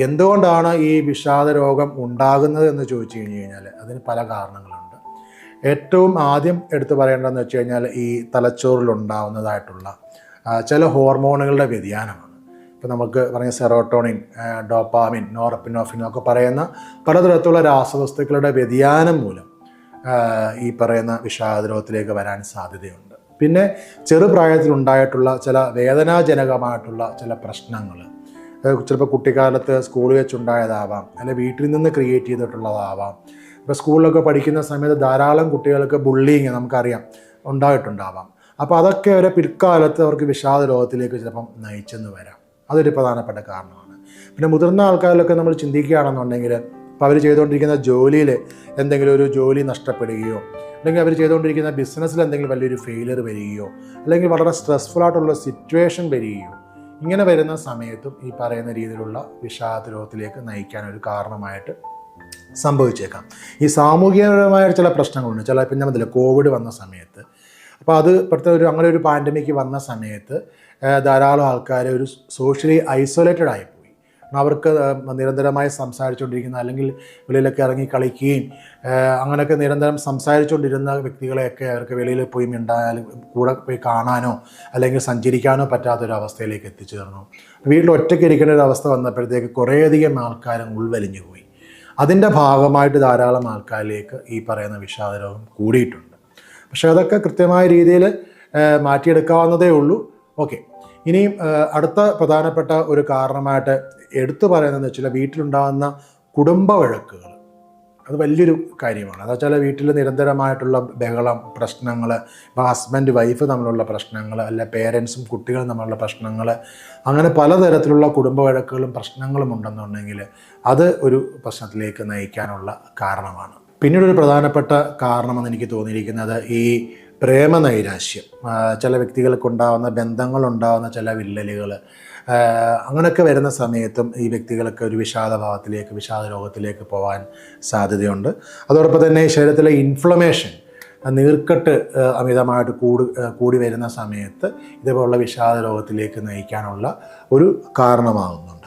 എന്തുകൊണ്ടാണ് ഈ വിഷാദ രോഗം ഉണ്ടാകുന്നത് എന്ന് ചോദിച്ചു കഴിഞ്ഞാൽ അതിന് പല കാരണങ്ങളുണ്ട്. ഏറ്റവും ആദ്യം എടുത്തു പറയേണ്ടതെന്ന് വെച്ച് കഴിഞ്ഞാൽ ഈ തലച്ചോറിലുണ്ടാവുന്നതായിട്ടുള്ള ചില ഹോർമോണുകളുടെ വ്യതിയാനമാണ്. ഇപ്പോൾ നമുക്ക് പറഞ്ഞ സെറോട്ടോണിൻ, ഡോപ്പാമിൻ, നോറെപ്പിനോഫ്രിൻ ഒക്കെ പറയുന്ന പലതരത്തിലുള്ള രാസവസ്തുക്കളുടെ വ്യതിയാനം മൂലം ഈ പറയുന്ന വിഷാദരോഗത്തിലേക്ക് വരാൻ സാധ്യതയുണ്ട്. പിന്നെ ചെറുപ്രായത്തിലുണ്ടായിട്ടുള്ള ചില വേദനാജനകമായിട്ടുള്ള ചില പ്രശ്നങ്ങൾ, ചിലപ്പോൾ കുട്ടിക്കാലത്ത് സ്കൂളിൽ വെച്ചുണ്ടായതാവാം, അല്ലെങ്കിൽ വീട്ടിൽ നിന്ന് ക്രിയേറ്റ് ചെയ്തിട്ടുള്ളതാവാം. ഇപ്പോൾ സ്കൂളിലൊക്കെ പഠിക്കുന്ന സമയത്ത് ധാരാളം കുട്ടികൾക്ക് ബുള്ളിങ് നമുക്കറിയാം ഉണ്ടായിട്ടുണ്ടാവാം. അപ്പോൾ അതൊക്കെ അവരെ പിൽക്കാലത്ത് അവർക്ക് വിഷാദ രോഗത്തിലേക്ക് ചിലപ്പം നയിച്ചെന്ന് വരാം. അതൊരു പ്രധാനപ്പെട്ട കാരണമാണ്. പിന്നെ മുതിർന്ന ആൾക്കാരിലൊക്കെ നമ്മൾ ചിന്തിക്കുകയാണെന്നുണ്ടെങ്കിൽ ഇപ്പോൾ അവർ ചെയ്തുകൊണ്ടിരിക്കുന്ന ജോലിയിൽ എന്തെങ്കിലും ഒരു ജോലി നഷ്ടപ്പെടുകയോ, അല്ലെങ്കിൽ അവർ ചെയ്തുകൊണ്ടിരിക്കുന്ന ബിസിനസ്സിൽ എന്തെങ്കിലും വലിയൊരു ഫെയിലിയർ വരികയോ, അല്ലെങ്കിൽ വളരെ സ്ട്രെസ്ഫുൾ ആയിട്ടുള്ള സിറ്റുവേഷൻ വരികയോ, ഇങ്ങനെ വരുന്ന സമയത്തും ഈ പറയുന്ന രീതിയിലുള്ള വിഷാദ രോഗത്തിലേക്ക് നയിക്കാൻ ഒരു കാരണമായിട്ട് സംഭവിച്ചേക്കാം. ഈ സാമൂഹികപരമായ ചില പ്രശ്നങ്ങളുണ്ട്. ചില ഇപ്പം ഞാൻ പറഞ്ഞില്ല കോവിഡ് വന്ന സമയത്ത്, അപ്പോൾ അത് ഇപ്പോഴത്തെ അങ്ങനെ ഒരു പാൻഡമിക് വന്ന സമയത്ത് ധാരാളം ആൾക്കാർ ഒരു സോഷ്യലി ഐസൊലേറ്റഡ് ആയിപ്പോയി. അവർക്ക് നിരന്തരമായി സംസാരിച്ചുകൊണ്ടിരിക്കുന്ന, അല്ലെങ്കിൽ വെളിയിലൊക്കെ ഇറങ്ങി കളിക്കുകയും അങ്ങനെയൊക്കെ നിരന്തരം സംസാരിച്ചുകൊണ്ടിരുന്ന വ്യക്തികളെയൊക്കെ അവർക്ക് വെളിയിൽ പോയി മിണ്ടാനും കൂടെ പോയി കാണാനോ അല്ലെങ്കിൽ സഞ്ചരിക്കാനോ പറ്റാത്തൊരവസ്ഥയിലേക്ക് എത്തിച്ചേർന്നു. വീട്ടിൽ ഒറ്റയ്ക്ക് ഇരിക്കേണ്ട ഒരു അവസ്ഥ വന്നപ്പോഴത്തേക്ക് കുറേയധികം ആൾക്കാരും ഉൾവലിഞ്ഞു പോയി. അതിൻ്റെ ഭാഗമായിട്ട് ധാരാളം ആൾക്കാരിലേക്ക് ഈ പറയുന്ന വിഷാദ രോഗം കൂടിയിട്ടുണ്ട്. പക്ഷേ അതൊക്കെ കൃത്യമായ രീതിയിൽ മാറ്റിയെടുക്കാവുന്നതേ ഉള്ളൂ. ഓക്കെ, ഇനിയും അടുത്ത പ്രധാനപ്പെട്ട ഒരു കാരണമായിട്ട് എടുത്തു പറയുന്നതെന്ന് വെച്ചാൽ വീട്ടിലുണ്ടാകുന്ന കുടുംബ വഴക്കുകൾ. അത് വലിയൊരു കാര്യമാണ്. അതെന്ന് വെച്ചാൽ വീട്ടിൽ നിരന്തരമായിട്ടുള്ള ബഹളം, പ്രശ്നങ്ങൾ, ഇപ്പോൾ ഹസ്ബൻഡ് വൈഫ് തമ്മിലുള്ള പ്രശ്നങ്ങൾ, അല്ല പേരൻസും കുട്ടികളും തമ്മിലുള്ള പ്രശ്നങ്ങൾ, അങ്ങനെ പലതരത്തിലുള്ള കുടുംബ വഴക്കുകളും പ്രശ്നങ്ങളും ഉണ്ടെന്നുണ്ടെങ്കിൽ അത് ഒരു പ്രശ്നത്തിലേക്ക് നയിക്കാനുള്ള കാരണമാണ്. പിന്നീടൊരു പ്രധാനപ്പെട്ട കാരണമെന്ന് എനിക്ക് തോന്നിയിരിക്കുന്നത് ഈ പ്രേമനൈരാശ്യം. ചില വ്യക്തികൾക്കുണ്ടാകുന്ന ബന്ധങ്ങളുണ്ടാകുന്ന ചില വിള്ളലുകൾ, അങ്ങനെയൊക്കെ വരുന്ന സമയത്തും ഈ വ്യക്തികൾക്ക് ഒരു വിഷാദഭാവത്തിലേക്ക്, വിഷാദ രോഗത്തിലേക്ക് പോകാൻ സാധ്യതയുണ്ട്. അതോടൊപ്പം തന്നെ ശരീരത്തിലെ ഇൻഫ്ലമേഷൻ, നീർക്കെട്ട് അമിതമായിട്ട് കൂടി വരുന്ന സമയത്ത് ഇതേപോലുള്ള വിഷാദ രോഗത്തിലേക്ക് നയിക്കാനുള്ള ഒരു കാരണമാകുന്നുണ്ട്.